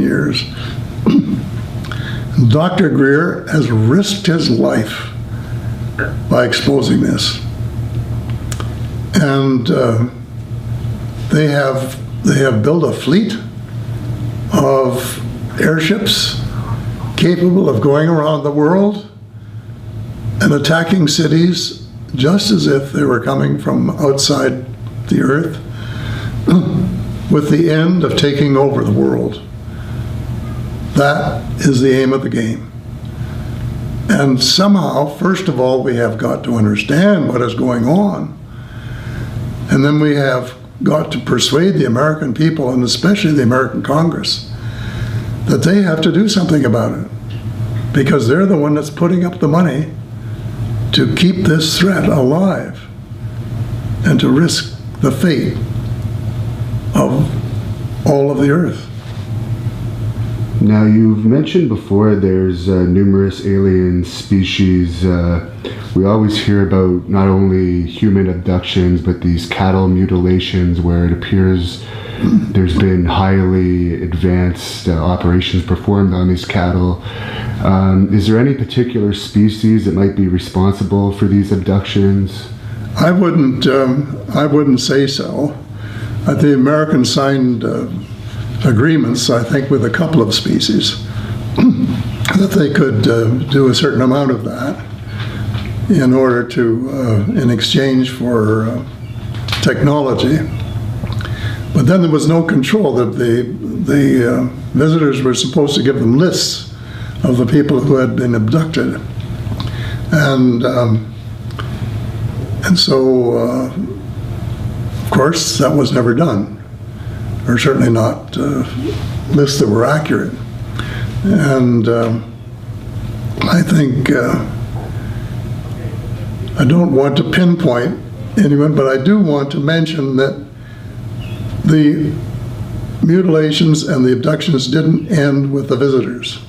years. Dr. Greer has risked his life by exposing this. And they have built a fleet of airships capable of going around the world and attacking cities just as if they were coming from outside the earth, with the end of taking over the world. That is the aim of the game. And somehow, first of all, we have got to understand what is going on. And then we have got to persuade the American people, and especially the American Congress, that they have to do something about it. Because they're the one that's putting up the money to keep this threat alive and to risk the fate of all of the earth. Now, you've mentioned before there's numerous alien species. We always hear about not only human abductions, but these cattle mutilations where it appears there's been highly advanced operations performed on these cattle. Is there any particular species that might be responsible for these abductions? I wouldn't say so. The Americans signed agreements, I think, with a couple of species that they could do a certain amount of that in order to, in exchange for technology. But then there was no control. The visitors were supposed to give them lists of the people who had been abducted, and so of course that was never done, or certainly not lists that were accurate. And I think I don't want to pinpoint anyone, but I do want to mention that the mutilations and the abductions didn't end with the visitors.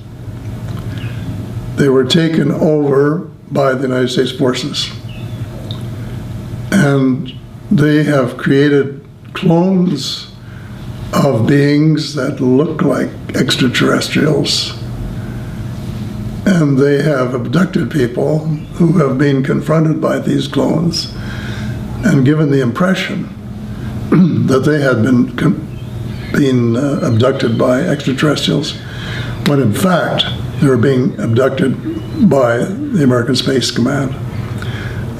They were taken over by the United States forces. And they have created clones of beings that look like extraterrestrials. And they have abducted people who have been confronted by these clones and given the impression that they had been abducted by extraterrestrials, when in fact they were being abducted by the American Space Command.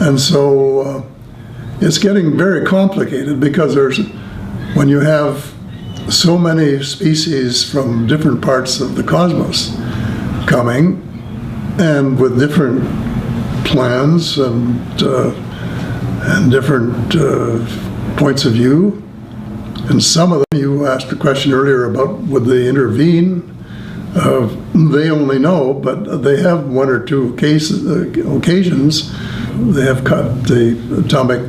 And so it's getting very complicated, because when you have so many species from different parts of the cosmos coming, and with different plans and different points of view. And some of them, you asked a question earlier about would they intervene. They only know, but they have one or two occasions. They have cut the atomic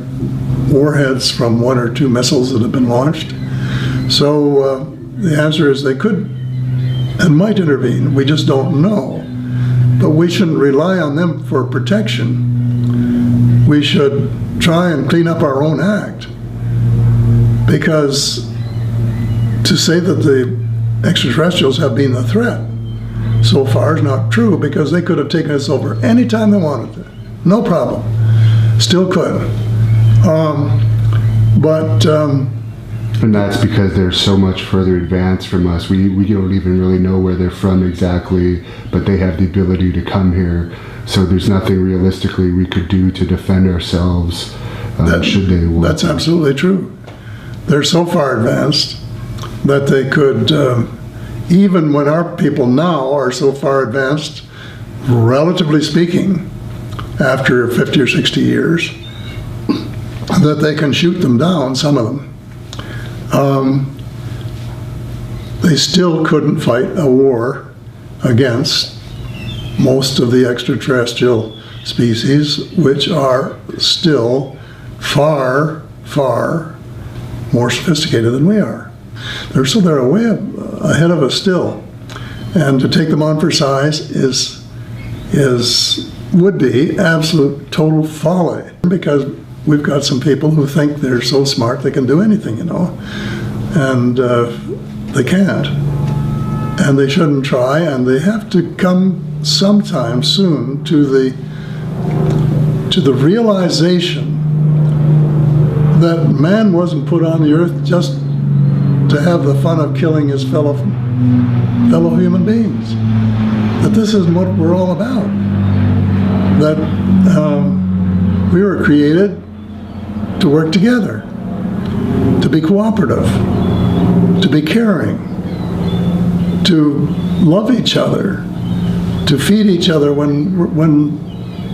warheads from one or two missiles that have been launched. So the answer is they could and might intervene. We just don't know. But we shouldn't rely on them for protection. We should try and clean up our own act. Because to say that the extraterrestrials have been the threat so far is not true, because they could have taken us over anytime they wanted to. No problem. Still could. And that's because they're so much further advanced from us. We don't even really know where they're from exactly, but they have the ability to come here. So there's nothing realistically we could do to defend ourselves should they want. That's absolutely true. They're so far advanced that they could, even when our people now are so far advanced, relatively speaking, after 50 or 60 years, that they can shoot them down, some of them. They still couldn't fight a war against most of the extraterrestrial species, which are still far, far more sophisticated than we are. They're way ahead of us still. And to take them on for size would be absolute total folly, because we've got some people who think they're so smart they can do anything, and they can't. and they shouldn't try, and they have to come sometime soon to the realization that man wasn't put on the earth just to have the fun of killing his fellow human beings. That this isn't what we're all about. That we were created to work together, to be cooperative, to be caring, to love each other, to feed each other when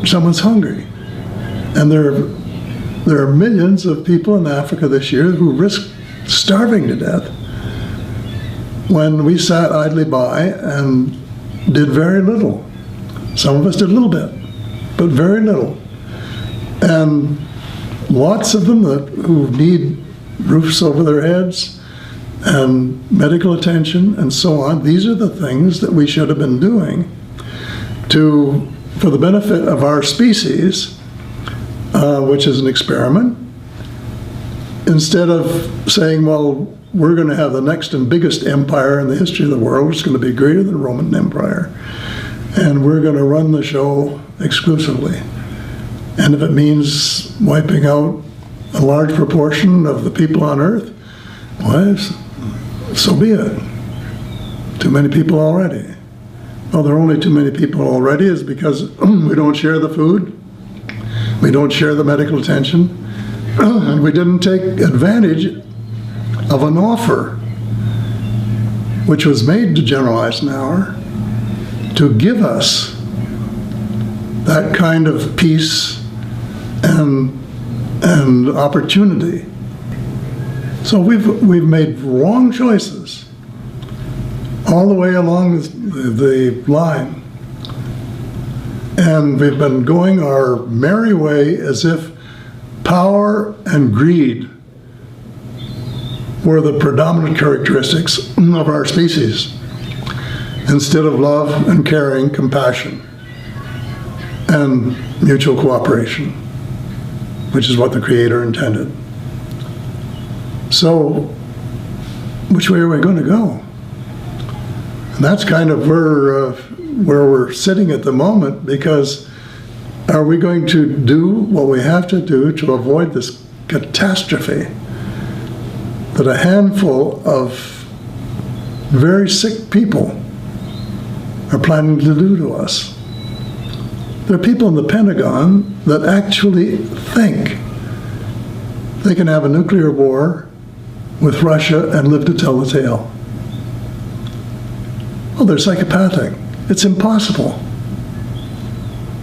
someone's hungry. And there are millions of people in Africa this year who risk starving to death when we sat idly by and did very little. Some of us did a little bit, but very little. And lots of them who need roofs over their heads and medical attention and so on, these are the things that we should have been doing for the benefit of our species, which is an experiment, instead of saying, well, we're going to have the next and biggest empire in the history of the world. It's going to be greater than the Roman Empire. And we're going to run the show exclusively. And if it means wiping out a large proportion of the people on Earth, well, so be it. Too many people already. Well, there are only too many people already is because we don't share the food, we don't share the medical attention, and we didn't take advantage of an offer which was made to General Eisenhower to give us that kind of peace and opportunity. So we've made wrong choices all the way along the line, and we've been going our merry way as if power and greed were the predominant characteristics of our species, instead of love and caring, compassion, and mutual cooperation, which is what the Creator intended. So, which way are we going to go? And that's kind of where we're sitting at the moment, because are we going to do what we have to do to avoid this catastrophe that a handful of very sick people are planning to do to us? There are people in the Pentagon that actually think they can have a nuclear war with Russia and live to tell the tale. Well, they're psychopathic. It's impossible.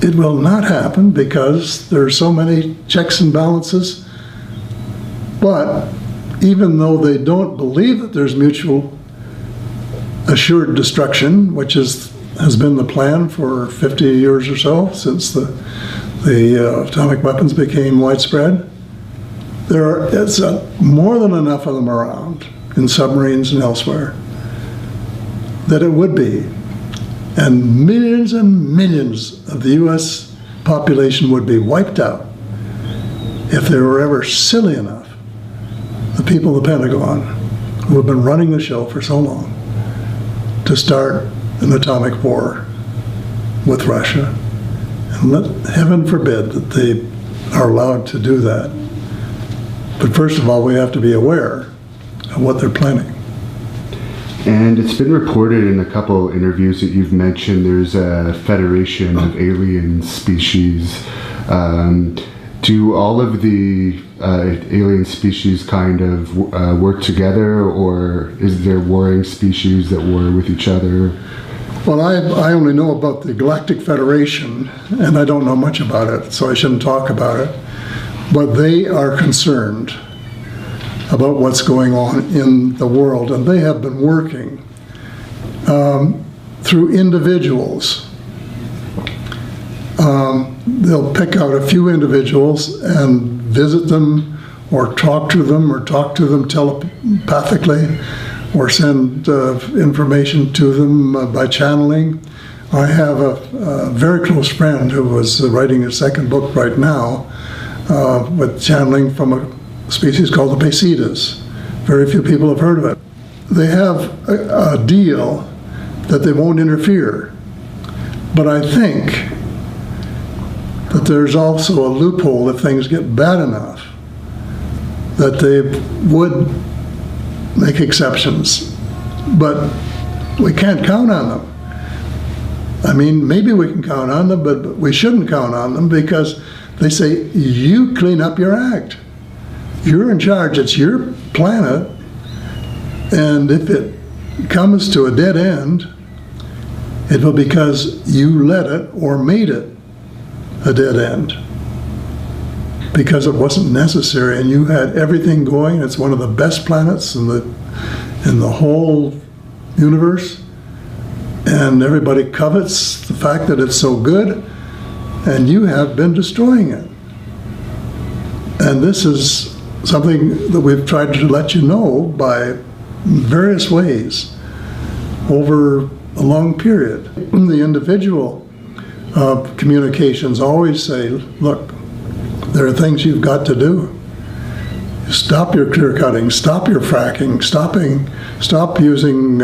It will not happen because there are so many checks and balances. But even though they don't believe that there's mutual assured destruction, which has been the plan for 50 years or so, since the atomic weapons became widespread, it's more than enough of them around in submarines and elsewhere that it would be. And millions of the US population would be wiped out if they were ever silly enough, the people of the Pentagon, who have been running the show for so long, to start an atomic war with Russia. And heaven forbid that they are allowed to do that. But first of all, we have to be aware of what they're planning. And it's been reported in a couple interviews that you've mentioned there's a federation of alien species. Do all of the alien species kind of work together, or is there warring species that war with each other? Well, I only know about the Galactic Federation, and I don't know much about it, so I shouldn't talk about it. But they are concerned about what's going on in the world, and they have been working through individuals. They'll pick out a few individuals and visit them, or talk to them telepathically, or send information to them by channeling. I have a very close friend who was writing a second book right now with channeling from a species called the Pleiadians. Very few people have heard of it. They have a deal that they won't interfere. But I think that there's also a loophole if things get bad enough that they would make exceptions. But we can't count on them. I mean, maybe we can count on them, but we shouldn't count on them because they say, you clean up your act. You're in charge, it's your planet, and if it comes to a dead end, it will be because you let it or made it a dead end. Because it wasn't necessary and you had everything going. It's one of the best planets in the whole universe. And everybody covets the fact that it's so good, and you have been destroying it. And this is something that we've tried to let you know by various ways over a long period. The individual communications always say, look, there are things you've got to do. Stop your clear cutting, stop your fracking, stop using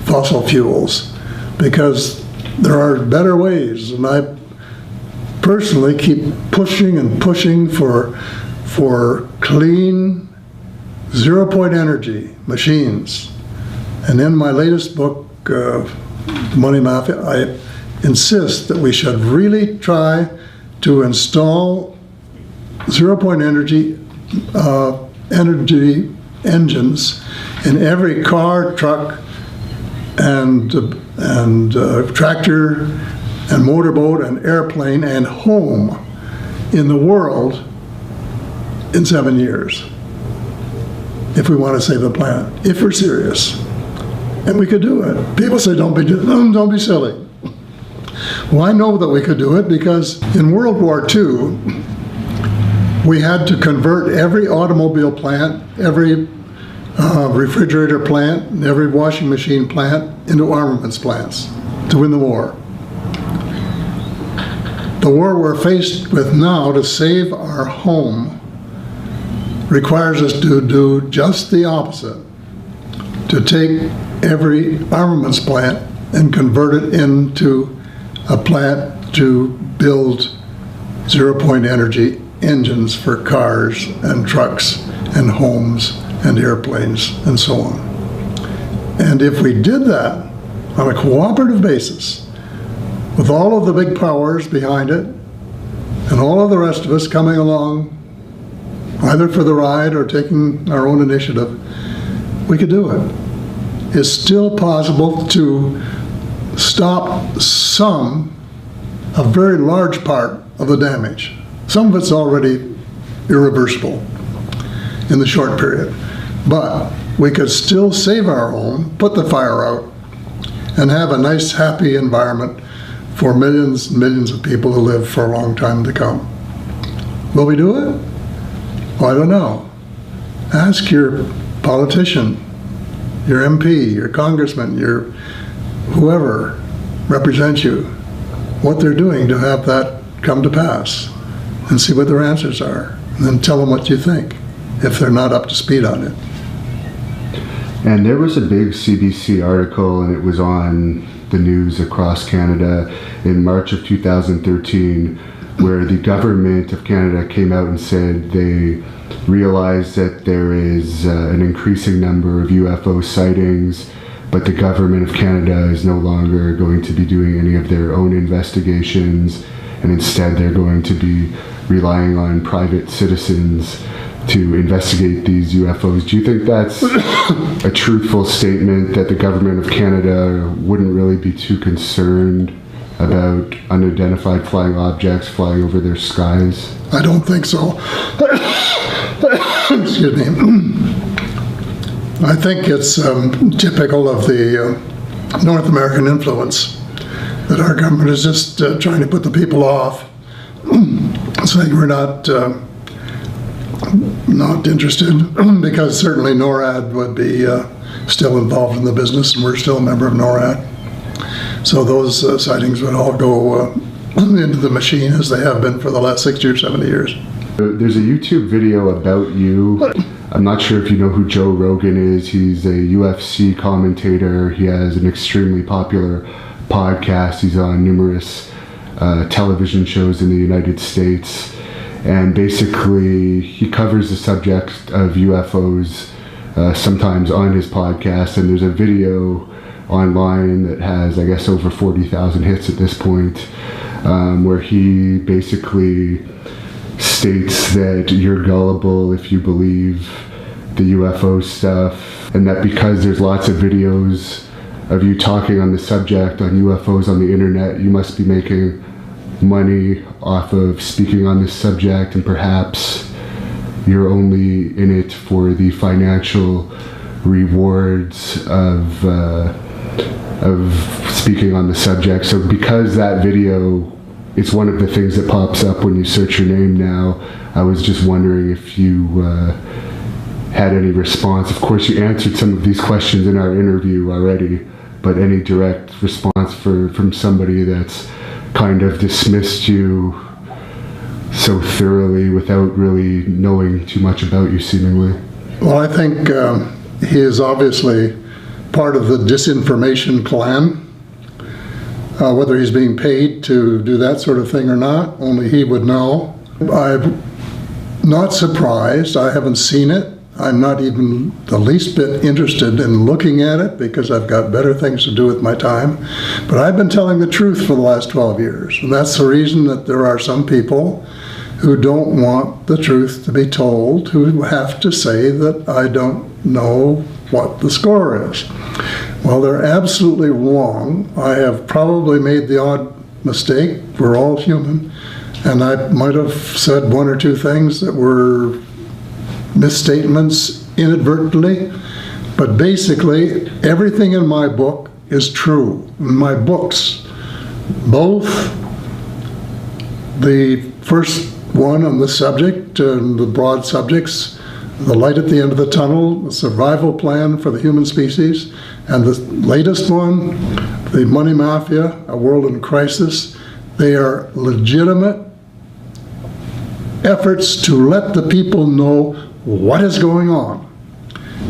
fossil fuels, because there are better ways. And I personally keep pushing and pushing for clean, zero-point energy machines. And in my latest book, Money Mafia, I insist that we should really try to install zero-point energy engines in every car, truck, and tractor, and motorboat, and airplane, and home in the world in 7 years, if we want to save the planet, if we're serious. And we could do it. People say, don't be silly. Well, I know that we could do it because in World War II, we had to convert every automobile plant, every refrigerator plant, and every washing machine plant into armaments plants to win the war. The war we're faced with now to save our home requires us to do just the opposite, to take every armaments plant and convert it into a plant to build zero-point energy engines for cars and trucks and homes and airplanes and so on. And if we did that on a cooperative basis, with all of the big powers behind it, and all of the rest of us coming along, either for the ride or taking our own initiative, we could do it. It's still possible to stop a very large part of the damage. Some of it's already irreversible in the short period. But we could still save our home, put the fire out, and have a nice, happy environment for millions and millions of people who live for a long time to come. Will we do it? Well, I don't know. Ask your politician, your MP, your congressman, your whoever represents you, what they're doing to have that come to pass, and see what their answers are, and then tell them what you think, if they're not up to speed on it. And there was a big CBC article, and it was on the news across Canada in March of 2013, where the government of Canada came out and said they realized that there is an increasing number of UFO sightings, but the government of Canada is no longer going to be doing any of their own investigations, and instead they're going to be relying on private citizens to investigate these UFOs. Do you think that's a truthful statement, that the government of Canada wouldn't really be too concerned about unidentified flying objects flying over their skies? I don't think so. Excuse me. I think it's typical of the North American influence that our government is just trying to put the people off, saying we're not interested, because certainly NORAD would be still involved in the business, and we're still a member of NORAD. So those sightings would all go into the machine, as they have been for the last 60 or 70 years. There's a YouTube video about you I'm not sure if you know who Joe Rogan is. He's a UFC commentator. He has an extremely popular podcast. He's on numerous television shows in the United States. And basically, he covers the subject of UFOs sometimes on his podcast. And there's a video online that has, I guess, over 40,000 hits at this point, where he basically states that you're gullible if you believe the UFO stuff, and that because there's lots of videos of you talking on the subject on UFOs on the internet, you must be making money off of speaking on this subject, and perhaps you're only in it for the financial rewards of speaking on the subject. So because that video, it's one of the things that pops up when you search your name now, I was just wondering if you had any response. Of course, you answered some of these questions in our interview already, but any direct response from somebody that's kind of dismissed you so thoroughly without really knowing too much about you, seemingly? Well, I think he is obviously part of the disinformation clan. Whether he's being paid to do that sort of thing or not, only he would know. I'm not surprised. I haven't seen it. I'm not even the least bit interested in looking at it because I've got better things to do with my time. But I've been telling the truth for the last 12 years. And that's the reason that there are some people who don't want the truth to be told, who have to say that I don't know what the score is. Well, they're absolutely wrong. I have probably made the odd mistake. We're all human. And I might have said one or two things that were misstatements inadvertently. But basically, everything in my book is true. In my books, both the first one on the subject, the broad subjects, the light at the end of the tunnel, the survival plan for the human species, and the latest one, the money mafia, a world in crisis, they are legitimate efforts to let the people know what is going on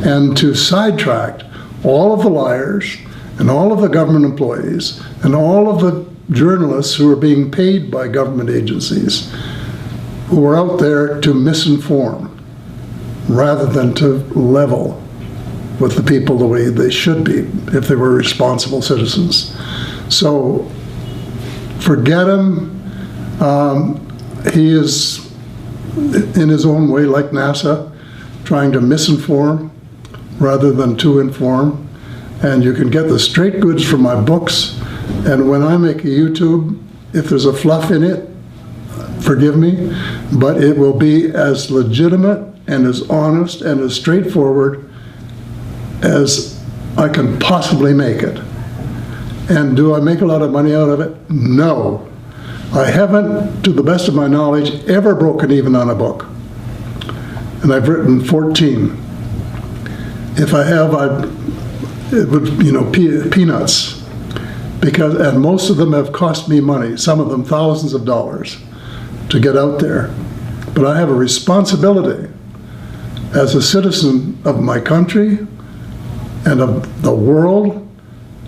and to sidetrack all of the liars and all of the government employees and all of the journalists who are being paid by government agencies who are out there to misinform rather than to level with the people the way they should be if they were responsible citizens. So forget him. He is, in his own way, like NASA, trying to misinform rather than to inform. And you can get the straight goods from my books. And when I make a YouTube, if there's a fluff in it, forgive me, but it will be as legitimate and as honest and as straightforward as I can possibly make it. And do I make a lot of money out of it? No. I haven't, to the best of my knowledge, ever broken even on a book. And I've written 14. If I have, it would, peanuts. And most of them have cost me money, some of them thousands of dollars, to get out there. But I have a responsibility as a citizen of my country and of the world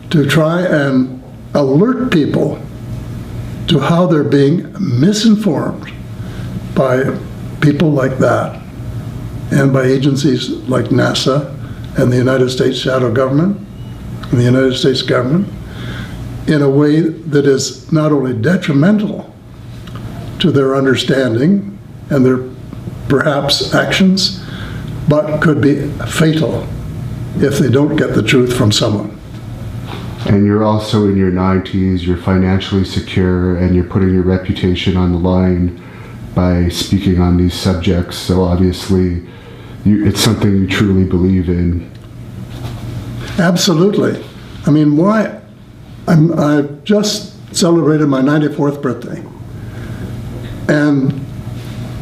to try and alert people to how they're being misinformed by people like that and by agencies like NASA and the United States shadow government and the United States government in a way that is not only detrimental to their understanding and their perhaps actions, but could be fatal if they don't get the truth from someone. And you're also in your 90s, you're financially secure, and you're putting your reputation on the line by speaking on these subjects. So obviously, it's something you truly believe in. Absolutely. I mean, why? I just celebrated my 94th birthday. And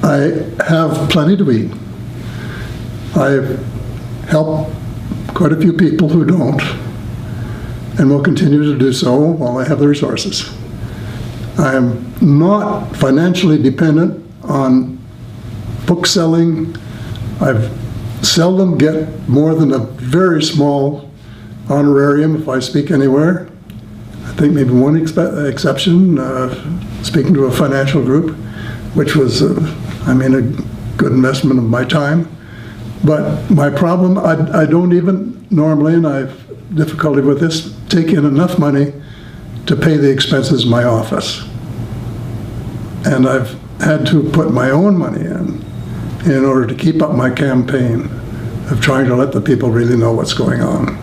I have plenty to eat. I've helped quite a few people who don't, and will continue to do so while I have the resources. I am not financially dependent on book selling. I've seldom get more than a very small honorarium if I speak anywhere. I think maybe one exception, speaking to a financial group, which was, a good investment of my time. But my problem, I don't even normally, and I have difficulty with this, take in enough money to pay the expenses of my office. And I've had to put my own money in order to keep up my campaign of trying to let the people really know what's going on.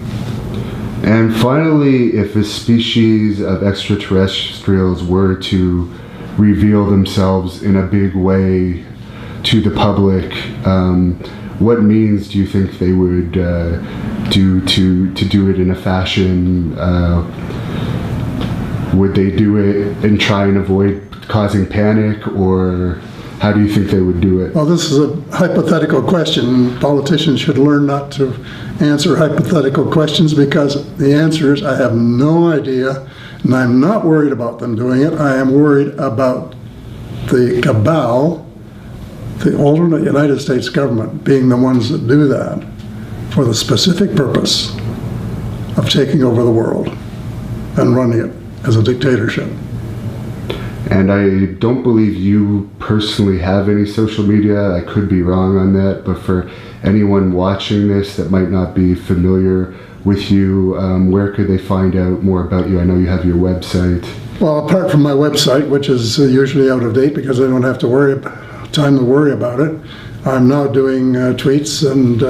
And finally, if a species of extraterrestrials were to reveal themselves in a big way to the public, what means do you think they would do to do it in a fashion? Would they do it and try and avoid causing panic, or how do you think they would do it? Well, this is a hypothetical question. Politicians should learn not to answer hypothetical questions, because the answer is I have no idea, and I'm not worried about them doing it. I am worried about the cabal, the alternate United States government, being the ones that do that for the specific purpose of taking over the world and running it as a dictatorship. And I don't believe you personally have any social media. I could be wrong on that, but for anyone watching this that might not be familiar with you, where could they find out more about you? I know you have your website. Well, apart from my website, which is usually out of date because I don't have to worry about it, I'm now doing tweets and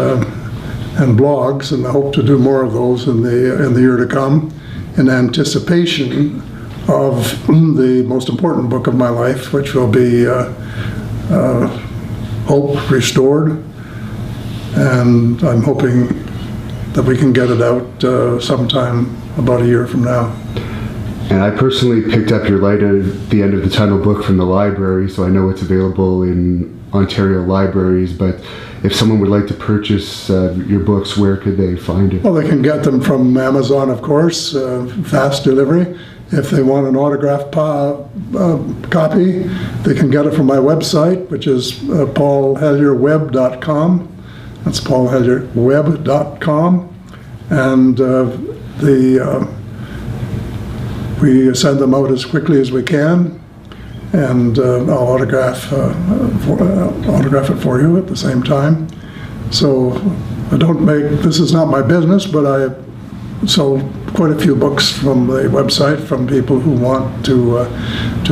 blogs, and I hope to do more of those in the year to come, in anticipation of the most important book of my life, which will be Hope Restored. And I'm hoping that we can get it out sometime about a year from now. And I personally picked up your Light at the End of the Tunnel book from the library, so I know it's available in Ontario libraries, but if someone would like to purchase your books, where could they find it? Well, they can get them from Amazon, of course, fast delivery. If they want an autographed copy, they can get it from my website, which is paulhellierweb.com. That's paulhellierweb.com. And we send them out as quickly as we can, and I'll autograph it for you at the same time. So this is not my business, but I sold quite a few books from the website from people who want to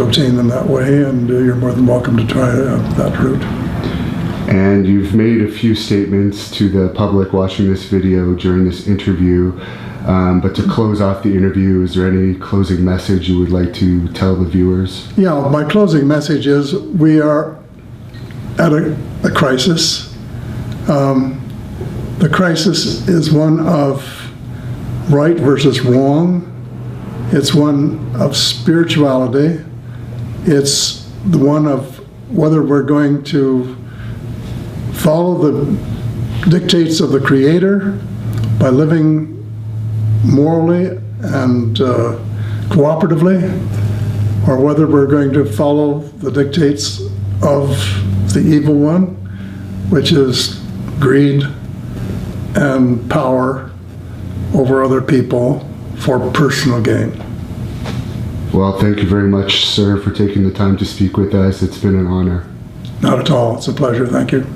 obtain them that way, and you're more than welcome to try that route. And you've made a few statements to the public watching this video during this interview, but to close off the interview, is there any closing message you would like to tell the viewers? Yeah, my closing message is we are at a crisis. The crisis is one of right versus wrong. It's one of spirituality. It's the one of whether we're going to follow the dictates of the Creator by living morally and cooperatively, or whether we're going to follow the dictates of the evil one, which is greed and power over other people for personal gain. Well, thank you very much, sir, for taking the time to speak with us. It's been an honor. Not at all. It's a pleasure. Thank you.